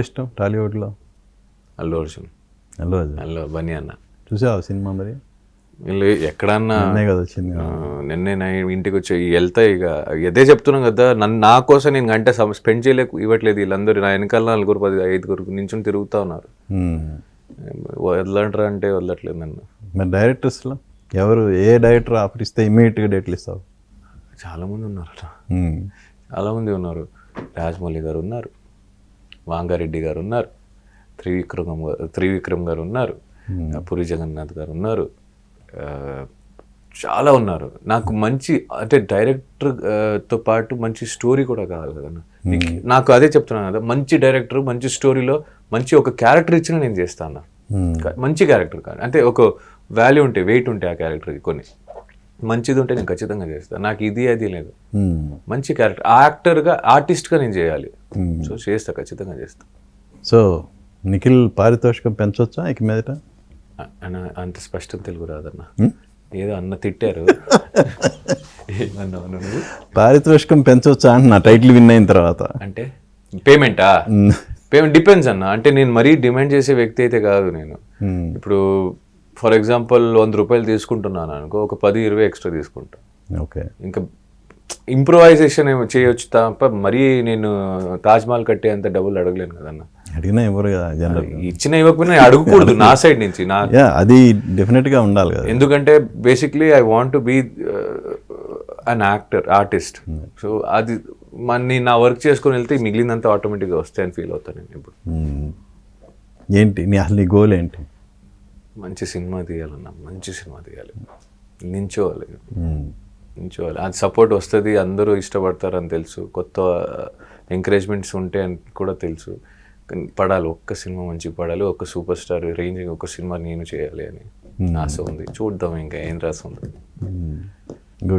ఇష్టం టాలీవుడ్లో? అల్లు అర్జున్, అల్లు అర్జున్. అల్లు బన్నీ అన్న. చూసావా సినిమా మరి? వీళ్ళు ఎక్కడన్నా నిన్నే కదా వచ్చింది. నిన్నే నా ఇంటికి వచ్చి వెళ్తాయి. ఇక అదే చెప్తున్నాం కదా, నా కోసం నేను గంట స్పెండ్ ఇవ్వట్లేదు. వీళ్ళందరూ నా వెనకాల 4-5 నించుని తిరుగుతూ ఉన్నారు. వదలంటారా అంటే వదలట్లేదు నన్ను. మరి డైరెక్టర్స్లో ఎవరు, ఏ డైరెక్టర్ ఆఫర్ ఇస్తే ఇమ్మీడియట్గా డేట్లు ఇస్తావు? చాలామంది ఉన్నారు, చాలామంది ఉన్నారు. రాజమౌళి గారు ఉన్నారు, వాంగారెడ్డి గారు ఉన్నారు, త్రివిక్రమ్ గారు ఉన్నారు, పూరి జగన్నాథ్ గారు ఉన్నారు, చాలా ఉన్నారు. నాకు మంచి అంటే డైరెక్టర్తో పాటు మంచి స్టోరీ కూడా కావాలి కదన్నా. నాకు అదే చెప్తున్నాను కదా, మంచి డైరెక్టర్ మంచి స్టోరీలో మంచి ఒక క్యారెక్టర్ ఇచ్చినా నేను చేస్తాను. మంచి క్యారెక్టర్ కాదు అంటే ఒక వాల్యూ ఉంటే, వెయిట్ ఉంటే ఆ క్యారెక్టర్కి కొన్ని మంచిది ఉంటే నేను ఖచ్చితంగా చేస్తాను. నాకు ఇది అది లేదు, మంచి క్యారెక్టర్ యాక్టర్గా ఆర్టిస్ట్గా నేను చేయాలి. సో చేస్తా, ఖచ్చితంగా చేస్తా. సో నిఖిల్ పారితోషికం పెంచవచ్చా ఇక మీదట? అంత స్పష్టం తెలుగు రాదన్న, ఏదో అన్న తిట్టారు. ఏమన్నావు నువ్వు? పారితోషికం పెంచవచ్చా అంట నా టైటిల్ విన్ అయిన తర్వాత. అంటే పేమెంటా? పేమెంట్ డిపెండ్స్ అన్న. అంటే నేను మరీ డిమాండ్ చేసే వ్యక్తి అయితే కాదు నేను. ఇప్పుడు ఫర్ ఎగ్జాంపుల్ 100 రూపాయలు తీసుకుంటున్నాను అనుకో, ఒక 10-20 ఎక్స్ట్రా తీసుకుంటా. ఓకే, ఇంకా ఇంప్రూవైజేషన్ ఏమో చేయొచ్చు తప్ప మరీ నేను తాజ్మహల్ కట్టే అంత డబ్బులు అడగలేను కదన్న. అడిగినా ఇవ్వరు కదా జనరల్. ఇచ్చిన ఇవ్వకపోయినా అడగకూడదు నా సైడ్ నుంచి. అది డెఫినెట్గా ఉండాలి కదా. ఎందుకంటే basically I want to be an artist. So అది నా వర్క్ చేసుకొని వెళ్తే మిగిలినంత ఆటోమేటిక్గా వస్తాయని ఫీల్ అవుతాను నేను ఇప్పుడు. ఏంటి అసలు నీ గోల్ ఏంటి? మంచి సినిమా తీయాలన్నా, మంచి సినిమా తీయాలి, నించోవాలి. అది సపోర్ట్ వస్తుంది, అందరూ ఇష్టపడతారని తెలుసు, కొత్త ఎంకరేజ్మెంట్స్ ఉంటే అని కూడా తెలుసు. పడాలి, ఒక్క సినిమా మంచిగా పడాలి, ఒక సూపర్ స్టార్ రేంజ్ ఒక సినిమా నేను చేయాలి అని ఆశ ఉంది. చూద్దాం ఇంకా ఏం రాసి ఉంది.